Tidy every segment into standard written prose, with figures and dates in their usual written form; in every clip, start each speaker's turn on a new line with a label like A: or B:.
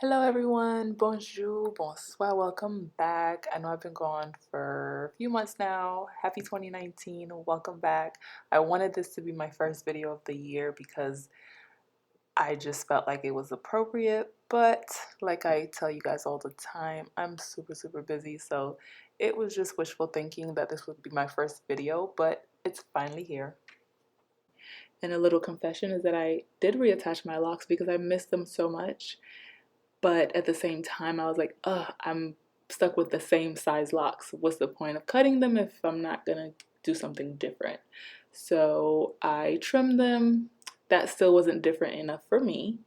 A: Hello everyone, bonjour, bonsoir, welcome back. I know I've been gone for a few months now. Happy 2019, welcome back. I wanted this to be my first video of the year because I just felt like it was appropriate, but like I tell you guys all the time, I'm super busy, so it was just wishful thinking that this would be my first video, but it's finally here. And a little confession is that I did reattach my locks because I missed them so much. But at the same time, I was like, ugh, I'm stuck with the same size locks. What's the point of cutting them if I'm not gonna do something different? So I trimmed them. That still wasn't different enough for me.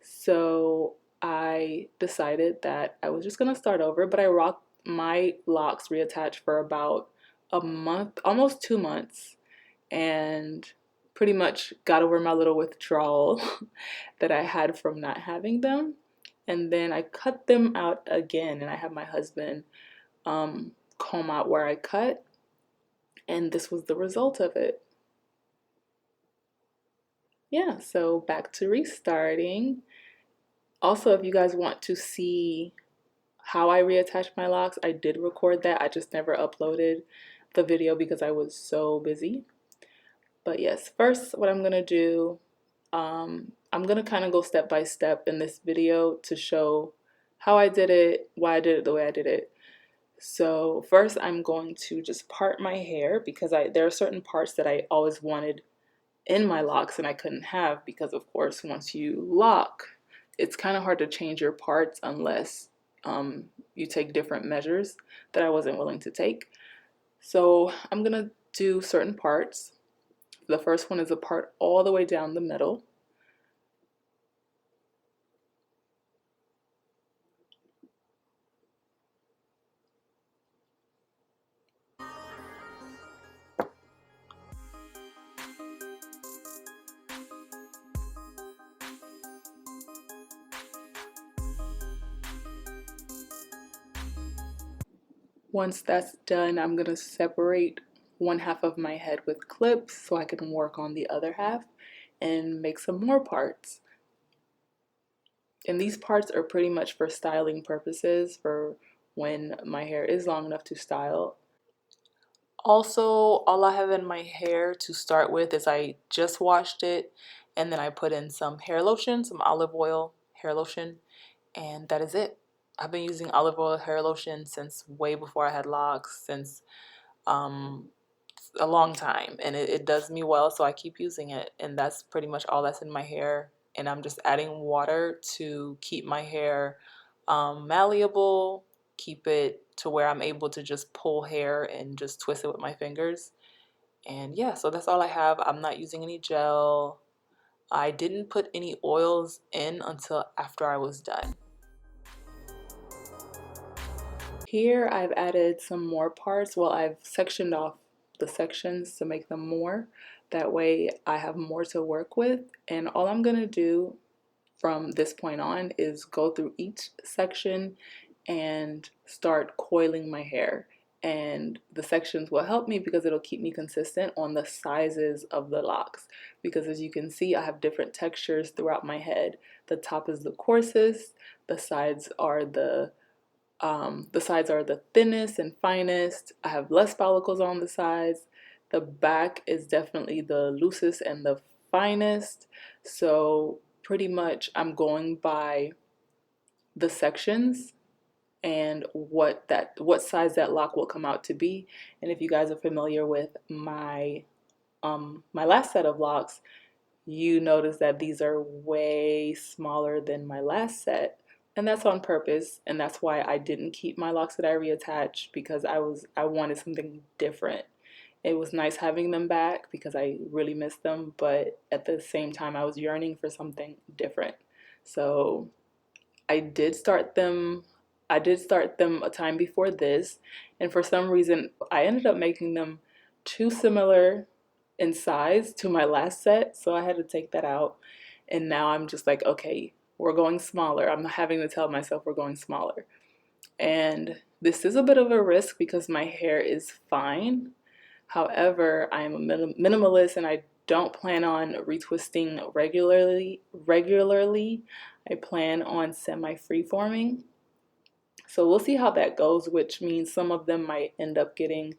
A: So I decided that I was just gonna start over, but I rocked my locks reattached for about a month, almost 2 months, and pretty much got over my little withdrawal that I had from not having them. And then I cut them out again, and I had my husband comb out where I cut, and this was the result of it. Yeah, so back to restarting. Also, if you guys want to see how I reattach my locks, I did record that. I just never uploaded the video because I was so busy. But yes, first what I'm gonna do, I'm gonna kind of go step by step in this video to show how I did it, why I did it the way I did it. So first I'm going to just part my hair because there are certain parts that I always wanted in my locks and I couldn't have because of course once you lock, it's kind of hard to change your parts unless you take different measures that I wasn't willing to take. So I'm gonna do certain parts. The first one is a part all the way down the middle. Once that's done, I'm gonna separate one half of my head with clips so I can work on the other half and make some more parts. And these parts are pretty much for styling purposes for when my hair is long enough to style. Also, all I have in my hair to start with is I just washed it and then I put in some hair lotion, some olive oil hair lotion, and that is it. I've been using olive oil hair lotion since way before I had locks, since um, a long time, and it does me well, so I keep using it, and that's pretty much all that's in my hair. And I'm just adding water to keep my hair malleable, keep it to where I'm able to just pull hair and just twist it with my fingers. And yeah, so that's all I have. I'm not using any gel. I didn't put any oils in until after I was done. Here I've added some more parts. Well, I've sectioned off the sections to make them more. That way I have more to work with. And all I'm gonna do from this point on is go through each section and start coiling my hair. And the sections will help me because it'll keep me consistent on the sizes of the locks. Because as you can see, I have different textures throughout my head. The top is the coarsest, the sides are the thinnest and finest. I have less follicles on the sides. The back is definitely the loosest and the finest. So pretty much I'm going by the sections and what size that lock will come out to be. And if you guys are familiar with my last set of locks, you notice that these are way smaller than my last set. And that's on purpose, and that's why I didn't keep my locks that I reattached, because I wanted something different. It was nice having them back because I really missed them, but at the same time I was yearning for something different. So I did start them a time before this, and for some reason I ended up making them too similar in size to my last set, so I had to take that out. And now I'm just like, okay, we're going smaller. I'm having to tell myself we're going smaller. And this is a bit of a risk because my hair is fine. However, I am a minimalist and I don't plan on retwisting regularly. I plan on semi freeforming. So we'll see how that goes, which means some of them might end up getting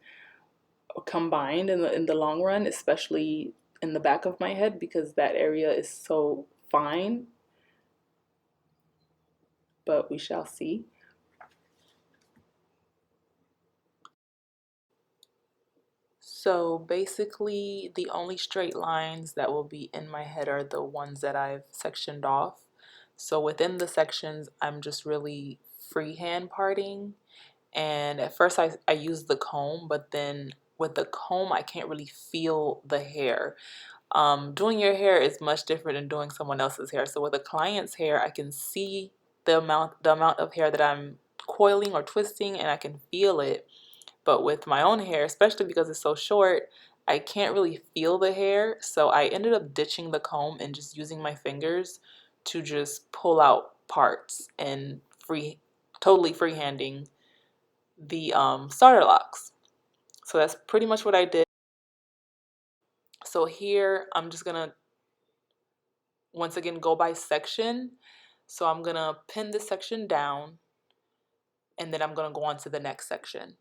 A: combined in the long run, especially in the back of my head because that area is so fine. But we shall see. So basically, the only straight lines that will be in my head are the ones that I've sectioned off. So within the sections, I'm just really freehand parting. And at first, I used the comb, but then with the comb, I can't really feel the hair. Doing your hair is much different than doing someone else's hair. So with a client's hair, I can see the amount of hair that I'm coiling or twisting, and I can feel it. But with my own hair, especially because it's so short, I can't really feel the hair. So I ended up ditching the comb and just using my fingers to just pull out parts and totally freehanding the starter locks. So that's pretty much what I did. So here I'm just gonna once again go by section. So I'm gonna pin this section down and then I'm gonna go on to the next section.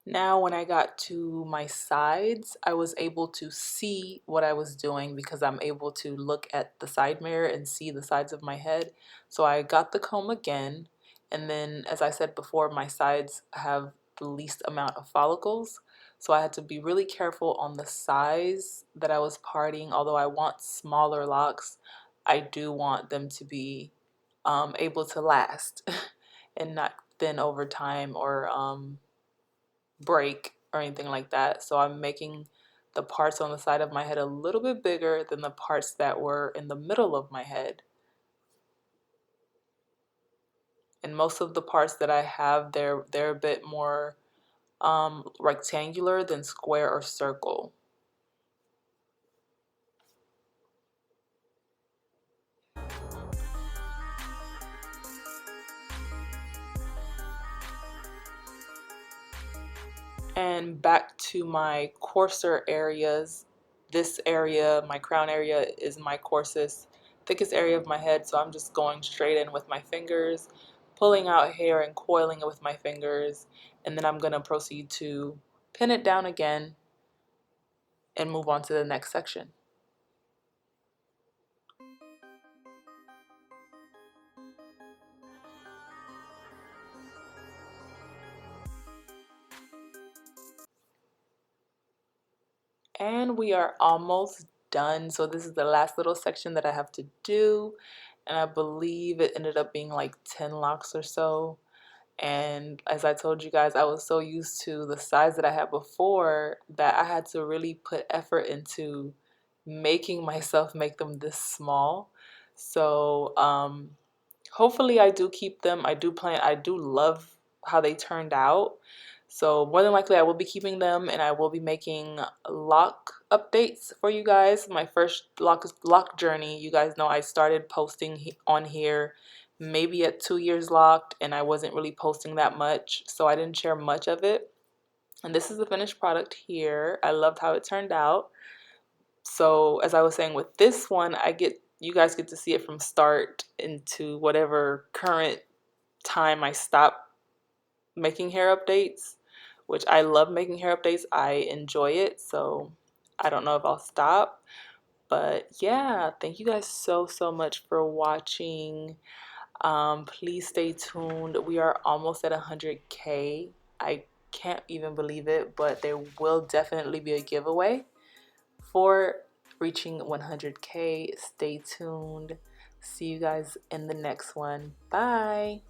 A: Now, when I got to my sides, I was able to see what I was doing because I'm able to look at the side mirror and see the sides of my head. So I got the comb again, and then, as I said before, my sides have the least amount of follicles. So I had to be really careful on the size that I was parting. Although I want smaller locks, I do want them to be able to last and not thin over time or break or anything like that. So I'm making the parts on the side of my head a little bit bigger than the parts that were in the middle of my head. And most of the parts that I have, they're a bit more rectangular than square or circle. And back to my coarser areas. This area, my crown area, is my coarsest, thickest area of my head, so I'm just going straight in with my fingers, pulling out hair and coiling it with my fingers, and then I'm going to proceed to pin it down again and move on to the next section. And we are almost done. So this is the last little section that I have to do. And I believe it ended up being like 10 locks or so. And as I told you guys, I was so used to the size that I had before that I had to really put effort into making myself make them this small. So hopefully I do keep them. I do love how they turned out. So more than likely I will be keeping them, and I will be making lock updates for you guys. My first lock journey, you guys know I started posting on here maybe at 2 years locked, and I wasn't really posting that much, so I didn't share much of it. And this is the finished product here. I loved how it turned out. So as I was saying, with this one, you guys get to see it from start into whatever current time I stop making hair updates, which I love making hair updates. I enjoy it, so I don't know if I'll stop. But yeah, thank you guys so much for watching. Please stay tuned. We are almost at 100K. I can't even believe it, but there will definitely be a giveaway for reaching 100K. Stay tuned. See you guys in the next one. Bye.